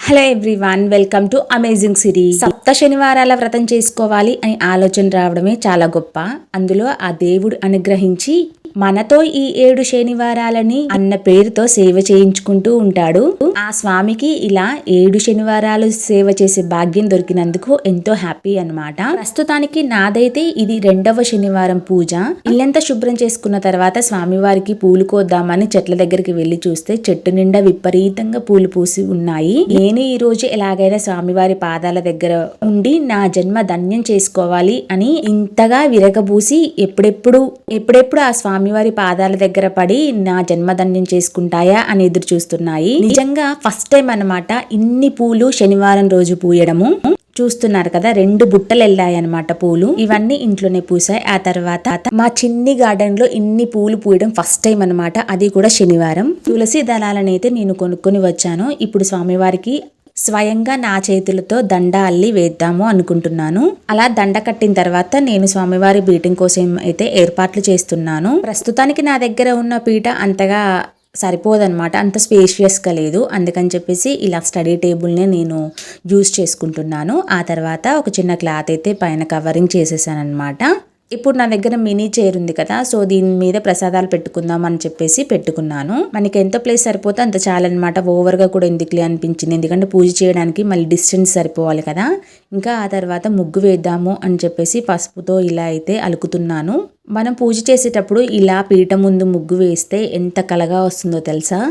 Hello everyone, welcome to amazing Siri. సప్త శనివారాల వ్రతం చేసుకోవాలి అని ఆలోచన రావడమే చాలా గొప్ప. అందులో ఆ దేవుడు అనుగ్రహించి మనతో ఈ 7 శనివారాలని అన్న పేరుతో సేవ చేయించుకుంటూ ఉంటాడు. ఆ స్వామికి ఇలా 7 శనివారాలు సేవ చేసే భాగ్యం దొరికినందుకు ఎంతో హ్యాపీ అన్నమాట. ప్రస్తుతానికి నాదైతే ఇది 2వ శనివారం పూజ. ఇల్లంతా శుభ్రం చేసుకున్న తర్వాత స్వామివారికి పూలు కోద్దామని చెట్ల దగ్గరికి వెళ్లి చూస్తే చెట్టు నిండా విపరీతంగా పూలు పూసి ఉన్నాయి. నేను ఈ రోజు ఎలాగైనా స్వామివారి పాదాల దగ్గర ఉండి నా జన్మ ధన్యం చేసుకోవాలి అని ఇంతగా విరగబూసి ఎప్పుడెప్పుడు ఆ స్వామివారి పాదాల దగ్గర పడి నా జన్మధన్యం చేసుకుంటాయా అని ఎదురు చూస్తున్నాయి. నిజంగా ఫస్ట్ టైం అన్నమాట ఇన్ని పూలు శనివారం రోజు పూయడము. చూస్తున్నారు కదా, 2 బుట్టలు వెళ్ళాయి అనమాట పూలు. ఇవన్నీ ఇంట్లోనే పూసాయి. ఆ తర్వాత మా చిన్ని గార్డెన్ లో ఇన్ని పూలు పూయడం ఫస్ట్ టైం అనమాట, అది కూడా శనివారం. తులసి దళాలను అయితే నేను కొనుక్కొని వచ్చాను. ఇప్పుడు స్వామివారికి స్వయంగా నా చేతులతో దండ అల్లి వేద్దాము అనుకుంటున్నాను. అలా దండ కట్టిన తర్వాత నేను స్వామివారి బీటింగ్ కోసం అయితే ఏర్పాట్లు చేస్తున్నాను. ప్రస్తుతానికి నా దగ్గర ఉన్న పీట అంతగా సరిపోదన్నమాట, అంత స్పేషియస్గా లేదు. అందుకని చెప్పేసి ఇలా స్టడీ టేబుల్ని నేను యూజ్ చేసుకుంటున్నాను. ఆ తర్వాత ఒక చిన్న క్లాత్ అయితే పైన కవరింగ్ చేసేసాను అనమాట. ఇప్పుడు నా దగ్గర మినీ చైర్ ఉంది కదా, సో దీని మీద ప్రసాదాలు పెట్టుకుందాం అని చెప్పేసి పెట్టుకున్నాను. మనకి ఎంత ప్లేస్ సరిపోతే అంత చాలన్నమాట. ఓవర్గా కూడా ఎందుకులే అనిపించింది, ఎందుకంటే పూజ చేయడానికి మళ్ళీ డిస్టెన్స్ సరిపోవాలి కదా. ఇంకా ఆ తర్వాత ముగ్గు వేద్దాము అని చెప్పేసి పసుపుతో ఇలా అయితే అలుకుతున్నాను. మనం పూజ చేసేటప్పుడు ఇలా పీట ముందు ముగ్గు వేస్తే ఎంత కళగా వస్తుందో తెలుసా.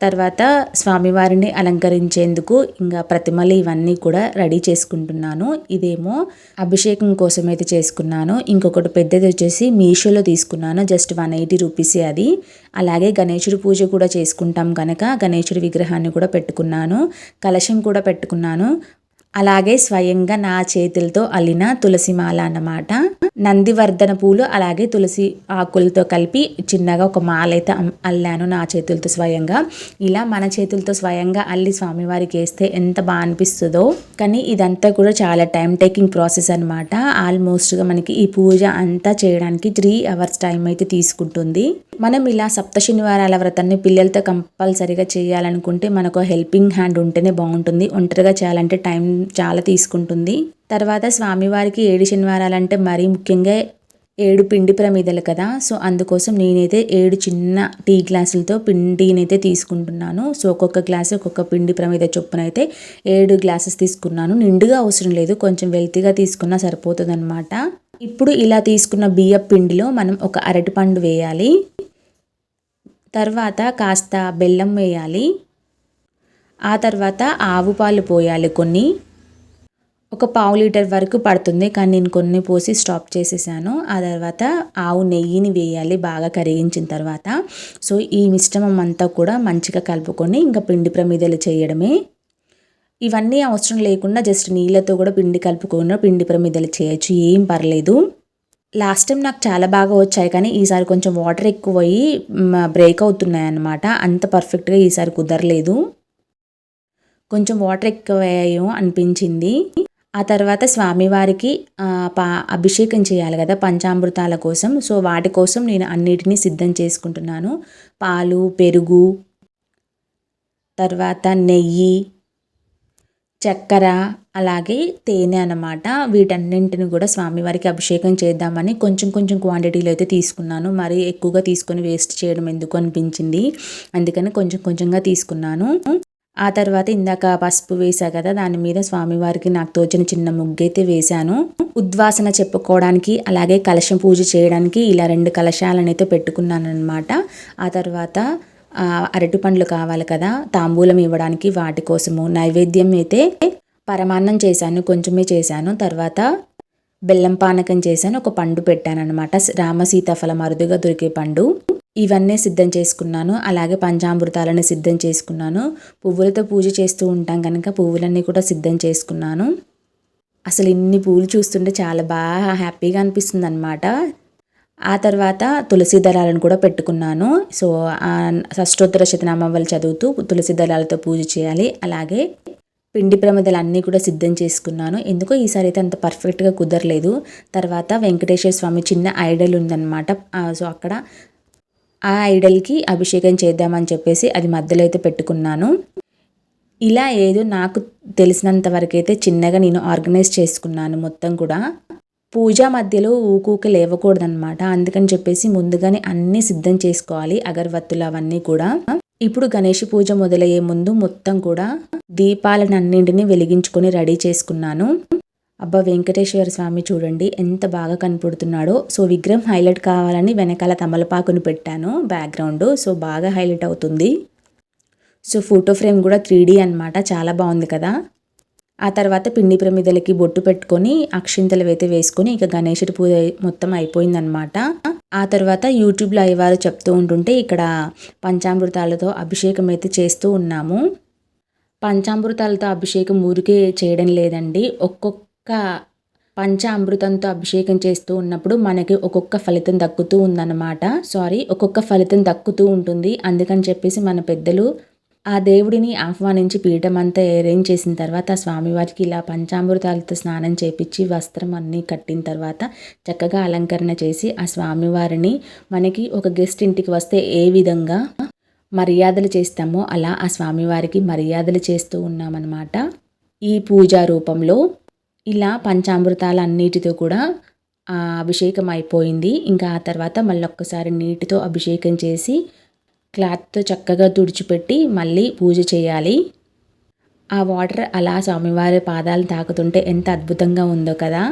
తర్వాత స్వామివారిని అలంకరించేందుకు ఇంకా ప్రతిమలు ఇవన్నీ కూడా రెడీ చేసుకుంటున్నాను. ఇదేమో అభిషేకం కోసం అయితే చేసుకున్నాను. ఇంకొకటి పెద్దది వచ్చేసి మీషోలో తీసుకున్నాను, జస్ట్ 180 రూపీస్ అది. అలాగే గణేశుడి పూజ కూడా చేసుకుంటాం కనుక గణేశుడి విగ్రహాన్ని కూడా పెట్టుకున్నాను, కలశం కూడా పెట్టుకున్నాను. అలాగే స్వయంగా నా చేతులతో అల్లిన తులసి మాల అన్నమాట. నందివర్ధన పూలు అలాగే తులసి ఆకులతో కలిపి చిన్నగా ఒక మాల అయితే అల్లాను నా చేతులతో స్వయంగా. ఇలా మన చేతులతో స్వయంగా అల్లి స్వామివారికి వేస్తే ఎంత బాగా అనిపిస్తుందో. కానీ ఇదంతా కూడా చాలా టైం టేకింగ్ ప్రాసెస్ అనమాట. ఆల్మోస్ట్గా మనకి ఈ పూజ అంతా చేయడానికి 3 hours టైం అయితే తీసుకుంటుంది. మనం ఇలా సప్త శనివారాల వ్రతాన్ని పిల్లలతో కంపల్సరీగా చేయాలనుకుంటే మనకు హెల్పింగ్ హ్యాండ్ ఉంటేనే బాగుంటుంది. ఒంటరిగా చేయాలంటే టైం చాలా తీసుకుంటుంది. తర్వాత స్వామివారికి 7 శనివారాలంటే మరీ ముఖ్యంగా 7 పిండి ప్రమిదలు కదా, సో అందుకోసం నేనైతే 7 చిన్న టీ గ్లాసులతో పిండినైతే తీసుకుంటున్నాను. సో ఒక్కొక్క గ్లాసు ఒక్కొక్క పిండి ప్రమిద చొప్పున అయితే 7 గ్లాసెస్ తీసుకున్నాను. నిండుగా అవసరం లేదు, కొంచెం వెల్తిగా తీసుకున్నా సరిపోతుంది అనమాట. ఇప్పుడు ఇలా తీసుకున్న బియ్య పిండిలో మనం ఒక అరటిపండు వేయాలి. తర్వాత కాస్త బెల్లం వేయాలి. ఆ తర్వాత ఆవు పాలు పోయాలి కొన్ని, ఒక 1/2 లీటర్ వరకు పడుతుంది, కానీ నేను కొన్ని పోసి స్టాప్ చేసేసాను. ఆ తర్వాత ఆవు నెయ్యిని వేయాలి బాగా కరిగించిన తర్వాత. సో ఈ మిశ్రమం అంతా కూడా మంచిగా కలుపుకొని ఇంకా పిండి ప్రమిదలు చేయడమే. ఇవన్నీ అవసరం లేకుండా జస్ట్ నీళ్ళతో కూడా పిండి కలుపుకుండా పిండి ప్రమిదలు చేయొచ్చు, ఏం పర్లేదు. లాస్ట్ టైం నాకు చాలా బాగా వచ్చాయి, కానీ ఈసారి కొంచెం వాటర్ ఎక్కువ అయ్యి బ్రేక్ అవుతున్నాయి అన్నమాట. అంత పర్ఫెక్ట్గా ఈసారి కుదరలేదు, కొంచెం వాటర్ ఎక్కువ అయ్యాయేమో అనిపించింది. ఆ తర్వాత స్వామివారికి అభిషేకం చేయాలి కదా పంచామృతాల కోసం. సో వాటి కోసం నేను అన్నిటినీ సిద్ధం చేసుకుంటున్నాను. పాలు, పెరుగు, తర్వాత నెయ్యి, చక్కెర, అలాగే తేనె అన్నమాట. వీటన్నింటిని కూడా స్వామివారికి అభిషేకం చేద్దామని కొంచెం కొంచెం క్వాంటిటీలో అయితే తీసుకున్నాను. మరీ ఎక్కువగా తీసుకొని వేస్ట్ చేయడం ఎందుకు అనిపించింది, అందుకని కొంచెం కొంచెంగా తీసుకున్నాను. ఆ తర్వాత ఇందాక పసుపు వేసా కదా, దాని మీద స్వామివారికి నాకు తోచిన చిన్న ముగ్గు అయితే వేశాను. ఉద్వాసన చెప్పుకోవడానికి అలాగే కలశం పూజ చేయడానికి ఇలా 2 కలశాలను అయితే పెట్టుకున్నాను అనమాట. ఆ తర్వాత అరటి పండ్లు కావాలి కదా తాంబూలం ఇవ్వడానికి, వాటి కోసము నైవేద్యం అయితే పరమాన్నం చేశాను, కొంచెమే చేశాను. తర్వాత బెల్లం పానకం చేశాను, ఒక పండు పెట్టాను అనమాట, రామ సీతాఫలం అరుదుగా దొరికే పండు. ఇవన్నీ సిద్ధం చేసుకున్నాను. అలాగే పంచామృతాలను సిద్ధం చేసుకున్నాను. పువ్వులతో పూజ చేస్తూ ఉంటాం కనుక పువ్వులన్నీ కూడా సిద్ధం చేసుకున్నాను. అసలు ఇన్ని పూలు చూస్తుంటే చాలా బాగా హ్యాపీగా అనిపిస్తుంది అనమాట. ఆ తర్వాత తులసి దళాలను కూడా పెట్టుకున్నాను. సో అష్టోత్తర శతనామావళి చదువుతూ తులసి దళాలతో పూజ చేయాలి. అలాగే పిండి ప్రమిదలు అన్నీ కూడా సిద్ధం చేసుకున్నాను. ఎందుకో ఈసారి అయితే అంత పర్ఫెక్ట్గా కుదరలేదు. తర్వాత వెంకటేశ్వర స్వామి చిన్న ఐడల్ ఉందన్నమాట, సో అక్కడ ఆ ఐడల్కి అభిషేకం చేద్దామని చెప్పేసి అది మధ్యలో అయితే పెట్టుకున్నాను. ఇలా ఏదో నాకు తెలిసినంత వరకైతే చిన్నగా నేను ఆర్గనైజ్ చేసుకున్నాను మొత్తం కూడా. పూజ మధ్యలో ఊకూకే లేవకూడదనమాట. అందుకని చెప్పేసి ముందుగానే అన్నీ సిద్ధం చేసుకోవాలి, అగరవత్తులు అవన్నీ కూడా. ఇప్పుడు గణేష్ పూజ మొదలయ్యే ముందు మొత్తం కూడా దీపాలను అన్నింటినీ వెలిగించుకొని రెడీ చేసుకున్నాను. అబ్బా, వెంకటేశ్వర స్వామి చూడండి ఎంత బాగా కనపడుతున్నాడో. సో విగ్రహం హైలైట్ కావాలని వెనకాల తమలపాకుని పెట్టాను బ్యాక్గ్రౌండ్. సో బాగా హైలైట్ అవుతుంది. సో ఫోటో ఫ్రేమ్ కూడా 3D అనమాట, చాలా బాగుంది కదా. ఆ తర్వాత పిండి ప్రమిదలకి బొట్టు పెట్టుకొని అక్షింతలు అయితే వేసుకొని ఇక గణేశుడి పూజ మొత్తం అయిపోయిందనమాట. ఆ తర్వాత యూట్యూబ్లో అయ్యవారు చెప్తూ ఉంటుంటే ఇక్కడ పంచామృతాలతో అభిషేకం అయితే చేస్తూ ఉన్నాము. పంచామృతాలతో అభిషేకం ఊరికే చేయడం లేదండి, ఒక్కొక్క పంచామృతంతో అభిషేకం చేస్తూ ఉన్నప్పుడు మనకి ఒక్కొక్క ఫలితం దక్కుతూ ఉందన్నమాట. ఒక్కొక్క ఫలితం దక్కుతూ ఉంటుంది. అందుకని చెప్పేసి మన పెద్దలు ఆ దేవుడిని ఆహ్వానించి పీఠం అంతా అరేంజ్ చేసిన తర్వాత ఆ స్వామివారికి ఇలా పంచామృతాలతో స్నానం చేపించి వస్త్రం అన్నీ కట్టిన తర్వాత చక్కగా అలంకరణ చేసి ఆ స్వామివారిని మనకి ఒక గెస్ట్ ఇంటికి వస్తే ఏ విధంగా మర్యాదలు చేస్తామో అలా ఆ స్వామివారికి మర్యాదలు చేస్తూ ఉన్నామన్నమాట ఈ పూజా రూపంలో. ఇలా పంచామృతాలు అన్నిటితో కూడా అభిషేకం అయిపోయింది. ఇంకా ఆ తర్వాత మళ్ళీ ఒక్కసారి నీటితో అభిషేకం చేసి క్లాత్తో చక్కగా తుడిచిపెట్టి మళ్ళీ పూజ చేయాలి. ఆ వాటర్ అలా స్వామివారి పాదాలు తాకుతుంటే ఎంత అద్భుతంగా ఉందో కదా.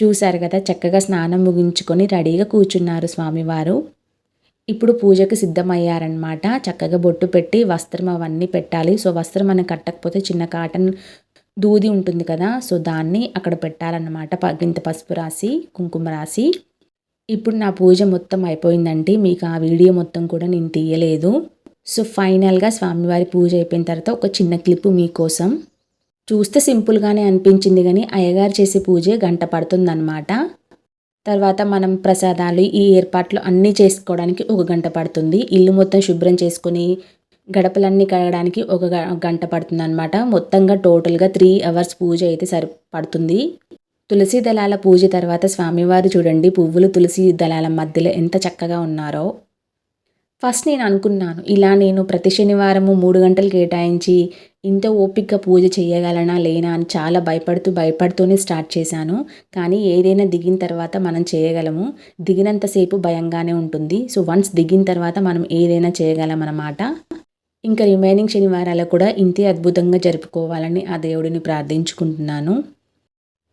చూశారు కదా, చక్కగా స్నానం ముగించుకొని రెడీగా కూర్చున్నారు స్వామివారు. ఇప్పుడు పూజకు సిద్ధమయ్యారనమాట. చక్కగా బొట్టు పెట్టి వస్త్రం అవన్నీ పెట్టాలి. సో వస్త్రం మనం కట్టకపోతే చిన్న కాటన్ దూది ఉంటుంది కదా, సో దాన్ని అక్కడ పెట్టాలన్నమాట. ఇంత పసుపు రాసి కుంకుమ రాసి. ఇప్పుడు నా పూజ మొత్తం అయిపోయిందండి. మీకు ఆ వీడియో మొత్తం కూడా నేను తీయలేదు. సో ఫైనల్గా స్వామివారి పూజ అయిపోయిన తర్వాత ఒక చిన్న క్లిప్ మీకోసం. చూస్తే సింపుల్గానే అనిపించింది కానీ అయ్యగారు చేసే పూజే గంట పడుతుందన్నమాట. తర్వాత మనం ప్రసాదాలు ఈ ఏర్పాట్లు అన్నీ చేసుకోవడానికి ఒక గంట పడుతుంది. ఇల్లు మొత్తం శుభ్రం చేసుకొని గడపలన్నీ కడగడానికి ఒక గంట పడుతుంది అనమాట. మొత్తంగా టోటల్గా 3 hours పూజ అయితే సరిపడుతుంది. తులసి దళాల పూజ తర్వాత స్వామివారు చూడండి పువ్వులు తులసి దళాల మధ్యలో ఎంత చక్కగా ఉన్నారో. ఫస్ట్ నేను అనుకున్నాను ఇలా నేను ప్రతి శనివారము 3 గంటలు కేటాయించి ఇంత ఓపికగా పూజ చేయగలనా లేనా అని చాలా భయపడుతూనే స్టార్ట్ చేశాను. కానీ ఏదైనా దిగిన తర్వాత మనం చేయగలము. దిగినంతసేపు భయంగానే ఉంటుంది. సో వన్స్ దిగిన తర్వాత మనం ఏదైనా చేయగలం అన్నమాట. ఇంకా రిమైనింగ్ శనివారాలు కూడా ఇంతే అద్భుతంగా జరుపుకోవాలని ఆ దేవుడిని ప్రార్థించుకుంటున్నాను.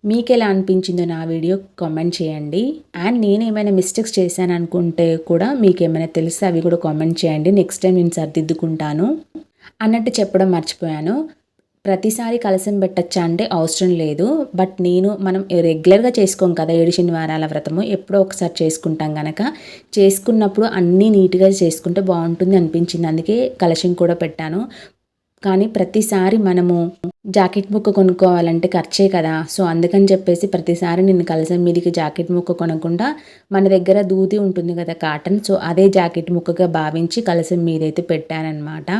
మీకు ఎలా అనిపించిందో నా వీడియో కామెంట్ చేయండి. అండ్ నేను ఏమైనా మిస్టేక్స్ చేశాను అనుకుంటే కూడా మీకు ఏమైనా తెలిస్తే అవి కూడా కామెంట్ చేయండి. నెక్స్ట్ టైం నేను సరిదిద్దుకుంటాను. అన్నట్టు చెప్పడం మర్చిపోయాను, ప్రతిసారి కలశం పెట్టచ్చా అంటే అవసరం లేదు. బట్ మనం రెగ్యులర్గా చేసుకోం కదా 7 శనివారాల వ్రతము, ఎప్పుడో ఒకసారి చేసుకుంటాం కనుక చేసుకున్నప్పుడు అన్నీ నీట్గా చేసుకుంటే బాగుంటుంది అనిపించింది. అందుకే కలశం కూడా పెట్టాను. కానీ ప్రతిసారి మనము జాకెట్ ముక్క కొనుక్కోవాలంటే ఖర్చే కదా. సో అందుకని చెప్పేసి ప్రతిసారి నేను కలశం మీదకి జాకెట్ ముక్క కొనకుండా మన దగ్గర దూది ఉంటుంది కదా కాటన్, సో అదే జాకెట్ ముక్కగా భావించి కలశం మీదైతే పెట్టానన్నమాట.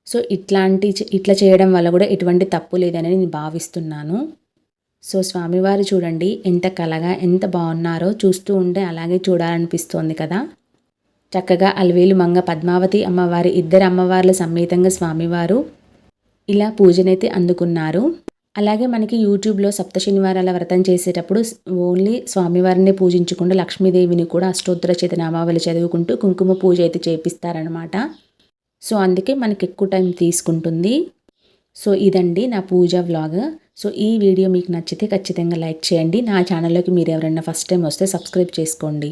సో ఇట్లా చేయడం వల్ల కూడా ఎటువంటి తప్పు లేదని నేను భావిస్తున్నాను. సో స్వామివారు చూడండి ఎంత కళగా ఎంత బాగున్నారో, చూస్తూ ఉంటే అలాగే చూడాలనిపిస్తోంది కదా. చక్కగా అలివేలు మంగ పద్మావతి అమ్మవారి ఇద్దరు అమ్మవార్ల సమేతంగా స్వామివారు ఇలా పూజనైతే అందుకున్నారు. అలాగే మనకి యూట్యూబ్లో సప్త శనివారాల వ్రతం చేసేటప్పుడు ఓన్లీ స్వామివారిని పూజించకుండా లక్ష్మీదేవిని కూడా అష్టోత్తర శతనామావళి చదువుకుంటూ కుంకుమ పూజ అయితే చేపిస్తారనమాట. సో అందుకే మనకి ఎక్కువ టైం తీసుకుంటుంది. సో ఇదండి నా పూజ వ్లాగ్. సో ఈ వీడియో మీకు నచ్చితే ఖచ్చితంగా లైక్ చేయండి. నా ఛానల్లోకి మీరు ఎవరైనా ఫస్ట్ టైం వస్తే సబ్స్క్రైబ్ చేసుకోండి.